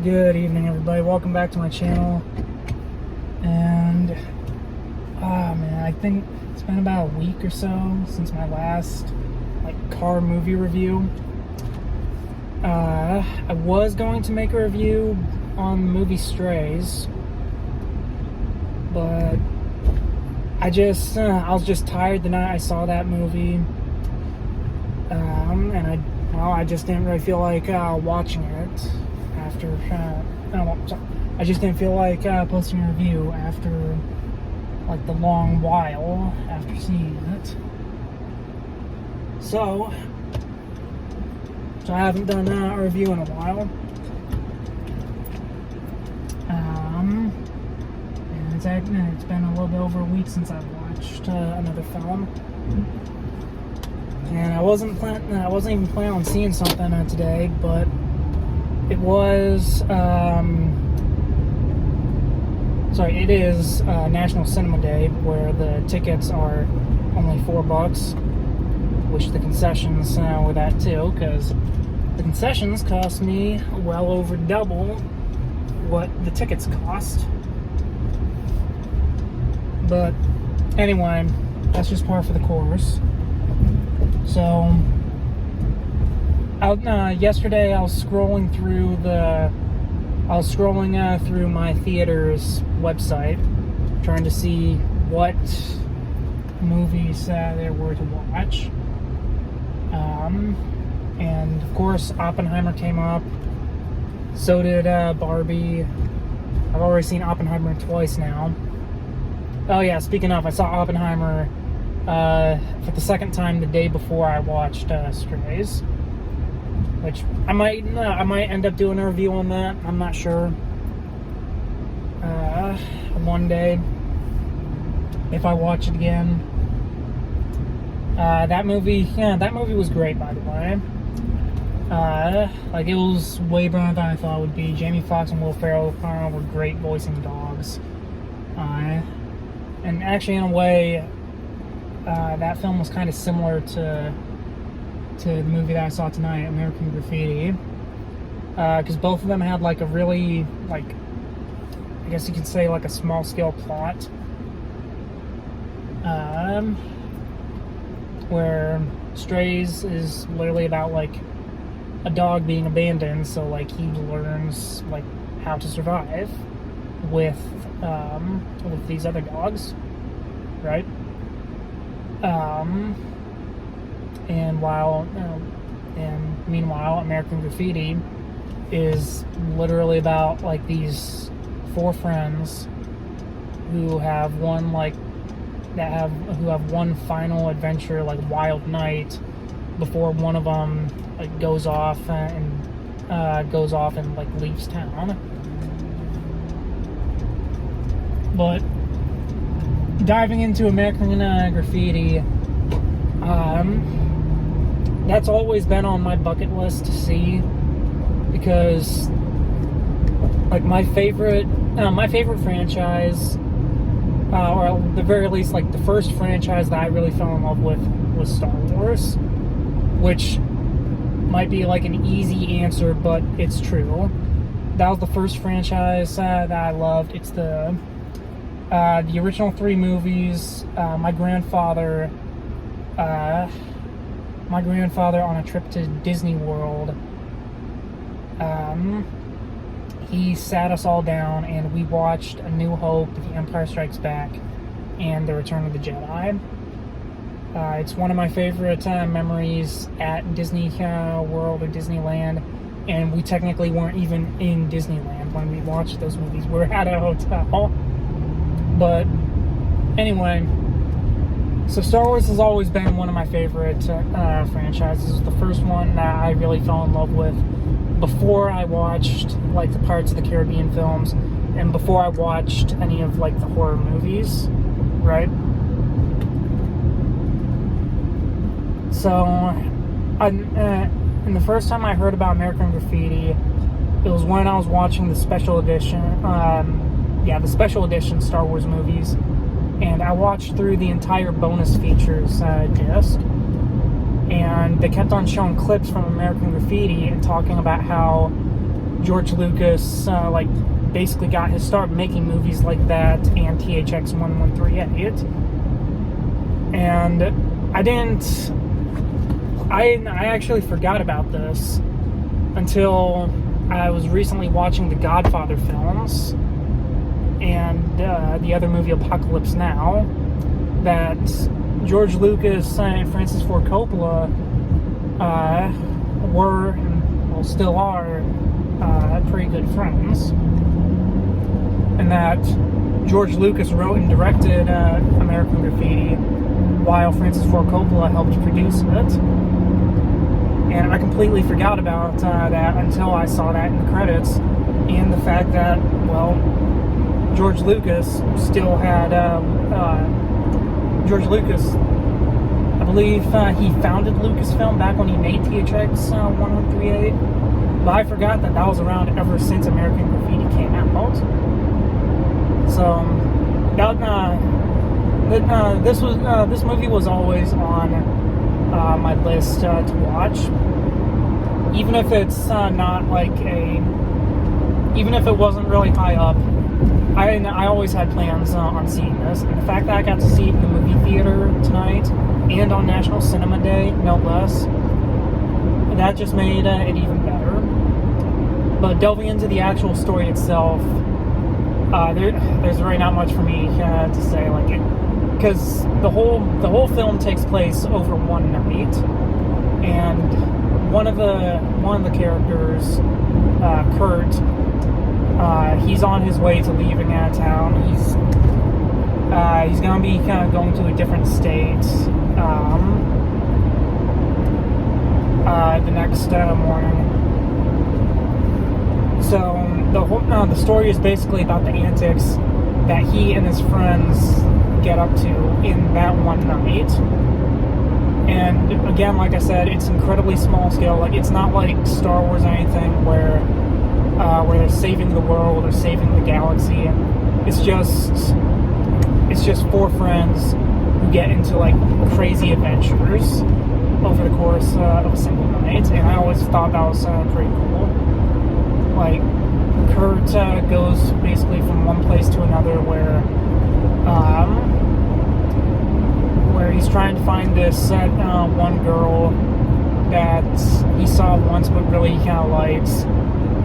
Good evening, everybody. Welcome back to my channel. And, man, I think it's been about a week or so since my last, car movie review. I was going to make a review on the movie Strays, but I was just tired the night I saw that movie. And I just didn't really feel like watching it after. I just didn't feel like posting a review after the long while after seeing it. So I haven't done a review in a while. And it's been a little bit over a week since I've watched another film. And I wasn't even planning on seeing something today, but it was, it is National Cinema Day, where the tickets are only $4, which the concessions were that too, because the concessions cost me well over double what the tickets cost. But anyway, that's just par for the course. So, yesterday I was scrolling through my theater's website, trying to see what movies there were to watch. And of course, Oppenheimer came up. So did Barbie. I've already seen Oppenheimer twice now. Oh yeah, speaking of, I saw Oppenheimer for the second time the day before I watched Strays, which I might end up doing a review on that. I'm not sure. One day, if I watch it again. That movie was great, by the way. It was way better than I thought it would be. Jamie Foxx and Will Ferrell were great voicing dogs. And actually, in a way, that film was kind of similar to the movie that I saw tonight, American Graffiti, because both of them had a really, I guess you could say, a small scale plot, where Strays is literally about a dog being abandoned, so he learns how to survive with these other dogs, right? And meanwhile, American Graffiti is literally about these four friends who have one final adventure, wild night, before one of them goes off and leaves town. But diving into American Graffiti, that's always been on my bucket list to see, because my favorite franchise, or at the very least the first franchise that I really fell in love with was Star Wars, which might be an easy answer, but it's true. That was the first franchise that I loved. It's the original three movies. My grandfather on a trip to Disney World, he sat us all down and we watched A New Hope, The Empire Strikes Back, and The Return of the Jedi. It's one of my favorite memories at Disney World or Disneyland, and we technically weren't even in Disneyland when we watched those movies. We were at a hotel. But anyway, so Star Wars has always been one of my favorite franchises. The first one that I really fell in love with before I watched the Pirates of the Caribbean films, and before I watched any of the horror movies, right? So, and the first time I heard about American Graffiti, it was when I was watching the special edition, the special edition Star Wars movies, and I watched through the entire bonus features disc, and they kept on showing clips from American Graffiti and talking about how George Lucas basically got his start making movies like that and THX 1138. And I actually forgot about this until I was recently watching the Godfather films and the other movie Apocalypse Now, that George Lucas and Francis Ford Coppola were, and well, still are, pretty good friends, and that George Lucas wrote and directed American Graffiti while Francis Ford Coppola helped produce it. And I completely forgot about that until I saw that in the credits, and the fact that, well, George Lucas still had George Lucas, I believe he founded Lucasfilm back when he made THX 1138, but I forgot that was around ever since American Graffiti came out. So this movie was always on my list to watch, even if it's not even if it wasn't really high up. I always had plans on seeing this, and the fact that I got to see it in the movie theater tonight and on National Cinema Day, no less, that just made it even better. But delving into the actual story itself, there's really not much for me to say, because the whole film takes place over one night, and one of the characters, Kurt, he's on his way to leaving out of town. He's gonna be kind of going to a different state the next morning. So the story is basically about the antics that he and his friends get up to in that one night. And again, like I said, it's incredibly small scale. It's not like Star Wars or anything where they're saving the world or saving the galaxy. It's just four friends who get into crazy adventures over the course of a single night. And I always thought that was pretty cool. Kurt goes basically from one place to another where he's trying to find this one girl that he saw once but really kind of likes,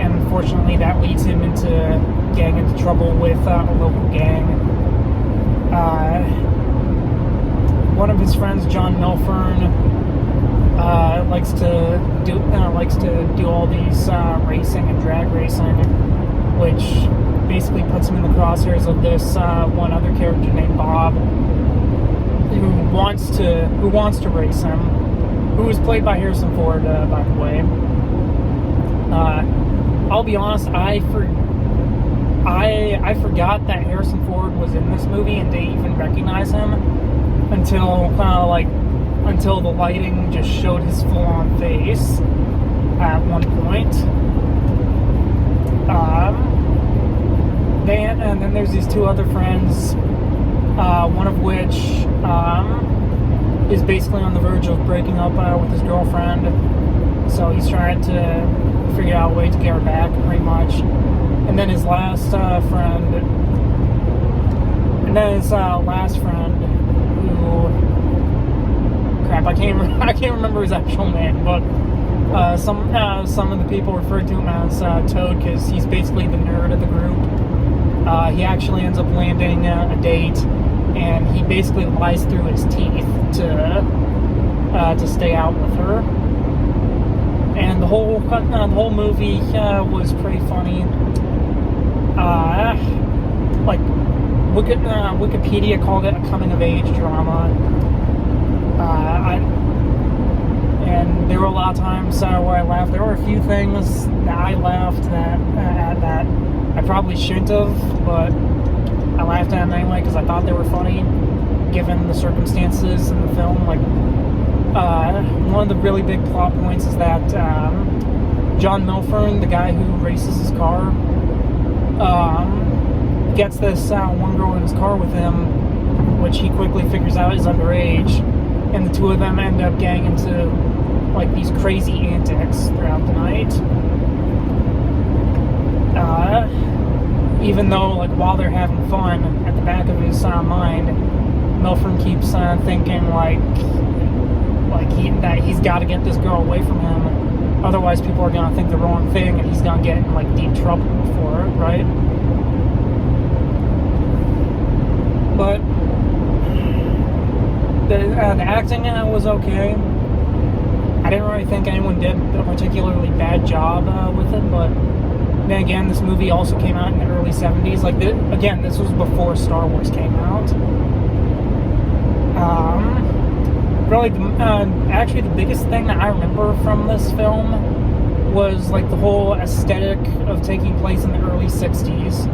and unfortunately that leads him into getting into trouble with a local gang. One of his friends, John Milfern, likes to do all these racing and drag racing, which basically puts him in the crosshairs of this one other character named Bob, who wants to race him, who is played by Harrison Ford, by the way. I'll be honest, I forgot that Harrison Ford was in this movie and didn't even recognize him until the lighting just showed his full-on face at one point. And then there's these two other friends, one of which is basically on the verge of breaking up with his girlfriend, so he's trying to figure out a way to get her back, pretty much. And then his last friend, who, crap, I can't remember his actual name, but some of the people refer to him as Toad, because he's basically the nerd of the group. He actually ends up landing a date, and he basically lies through his teeth to stay out with her. And the whole movie was pretty funny. Wikipedia called it a coming-of-age drama. And there were a lot of times where I laughed. There were a few things that I laughed at that I probably shouldn't have, but I laughed at them anyway because I thought they were funny, given the circumstances in the film. One of the really big plot points is that John Milfern, the guy who races his car, gets this one girl in his car with him, which he quickly figures out is underage, and the two of them end up getting into these crazy antics throughout the night. even though, like, while they're having fun, at the back of his mind, Milford keeps thinking, that he's got to get this girl away from him, otherwise people are going to think the wrong thing, and he's going to get in, like, deep trouble for it, right? But the acting was okay. I didn't really think anyone did a particularly bad job with it, but then again, this movie also came out in the early 70s. Like, again, this was before Star Wars came out. Really, actually, the biggest thing that I remember from this film was, like, the whole aesthetic of taking place in the early 60s.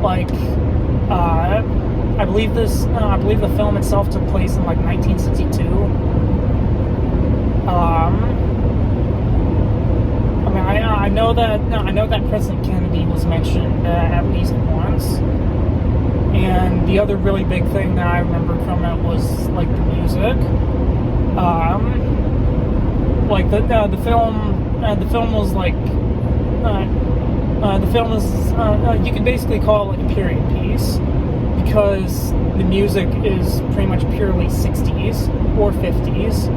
Like, I believe the film itself took place in, like, 1962. I know that President Kennedy was mentioned at least once, and the other really big thing that I remembered from it was, like, the music. Like, the film was like the film is you could basically call it like a period piece, because the music is pretty much purely 60s or 50s.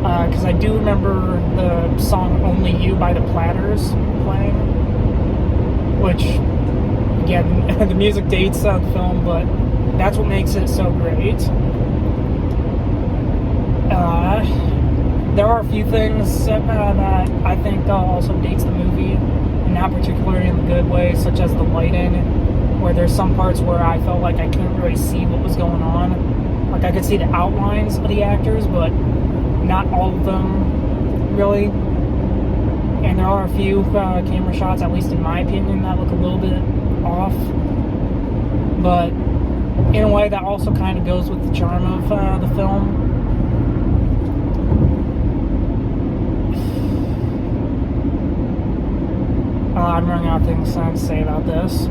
Because I do remember the song "Only You" by the Platters playing, which, again, the music dates the film, but that's what makes it so great. There are a few things that I think also dates the movie, and not particularly in the good way, such as the lighting, where there's some parts where I felt like I couldn't really see what was going on. Like, I could see the outlines of the actors, but not all of them, really. And there are a few camera shots, at least in my opinion, that look a little bit off. But in a way, that also kind of goes with the charm of the film. I'm running out of things to say about this.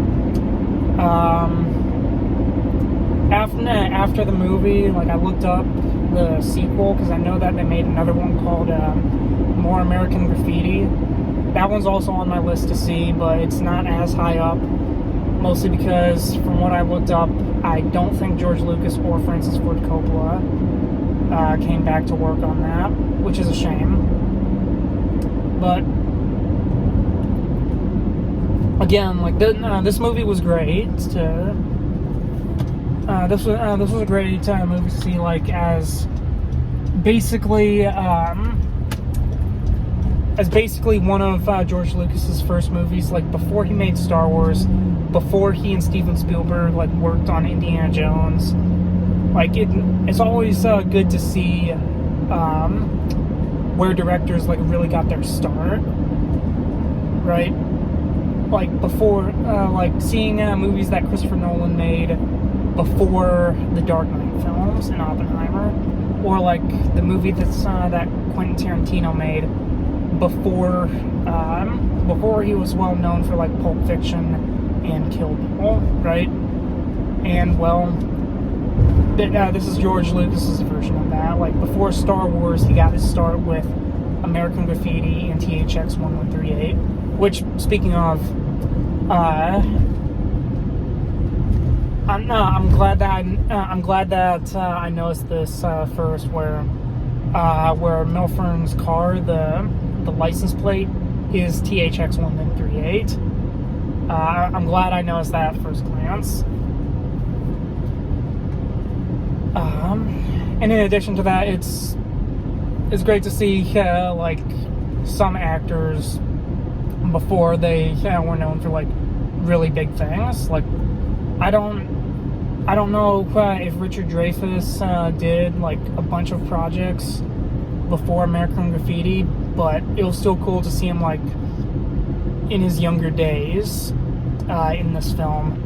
After the movie, like, I looked up the sequel, because I know that they made another one called More American Graffiti. That one's also on my list to see, but it's not as high up, mostly because, from what I looked up, I don't think George Lucas or Francis Ford Coppola came back to work on that, which is a shame. But again, like, this movie was great. This was a great movie to see, like, as basically one of George Lucas's first movies, like, before he made Star Wars, before he and Steven Spielberg, like, worked on Indiana Jones. Like, it's always good to see where directors, like, really got their start, right? Like, before, like, seeing movies that Christopher Nolan made before the Dark Knight films and Oppenheimer, or, like, the movie that Quentin Tarantino made before he was well known for, like, Pulp Fiction and Kill Bill, right? And, well, this is George Lucas's version of that. Like, before Star Wars, he got his start with American Graffiti and THX 1138, which, speaking of, I'm glad that I noticed this first, where Milfern's car, the license plate is THX 1138. I'm glad I noticed that at first glance. And in addition to that, it's great to see like, some actors before they were known for, like, really big things. Like, I don't know if Richard Dreyfuss did, like, a bunch of projects before American Graffiti, but it was still cool to see him, like, in his younger days in this film.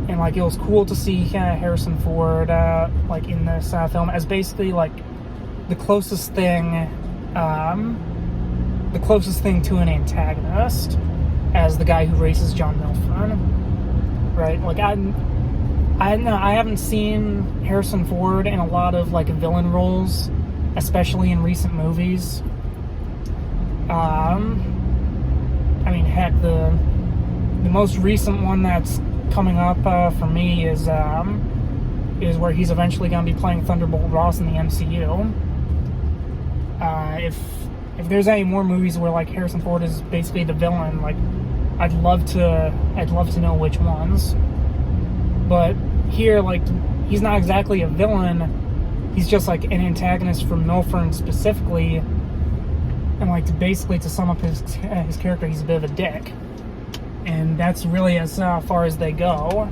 And, like, it was cool to see Harrison Ford like, in this film as basically, like, the closest thing to an antagonist, as the guy who races John Milford, right? Like, I haven't seen Harrison Ford in a lot of, like, villain roles, especially in recent movies. I mean, heck, the most recent one that's coming up for me is where he's eventually going to be playing Thunderbolt Ross in the MCU. If there's any more movies where like Harrison Ford is basically the villain, like I'd love to know which ones. But here, like, he's not exactly a villain. He's just like an antagonist from Milford specifically, and like to sum up his character, he's a bit of a dick, and that's really as far as they go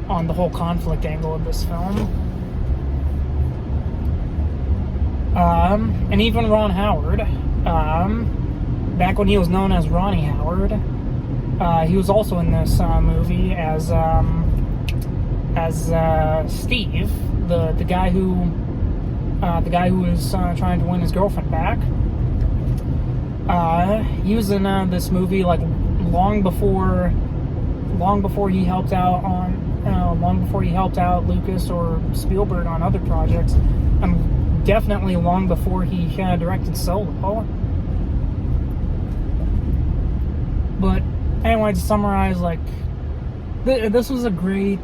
on the whole conflict angle of this film. And even Ron Howard, back when he was known as Ronnie Howard, he was also in this movie as Steve, the guy who was trying to win his girlfriend back. He was in this movie like long before he helped out Lucas or Spielberg on other projects, and definitely long before he directed Solo. But anyway, to summarize, like, this was a great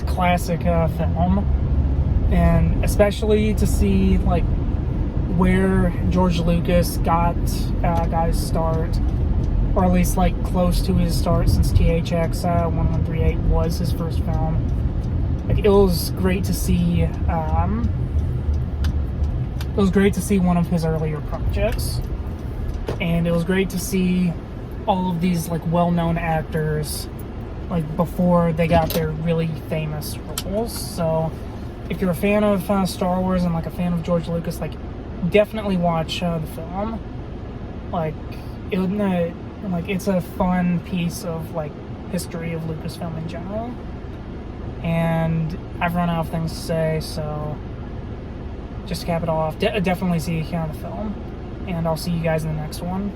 classic film, and especially to see like where George Lucas got his start, or at least like close to his start, since THX 1138 was his first film. Like, it was great to see. It was great to see one of his earlier projects, and it was great to see all of these like well-known actors like before they got their really famous roles. So if you're a fan of Star Wars and like a fan of George Lucas, like definitely watch the film. Like it's a fun piece of like history of Lucasfilm in general. And I've run out of things to say, so just to cap it all off, definitely see the film, and I'll see you guys in the next one.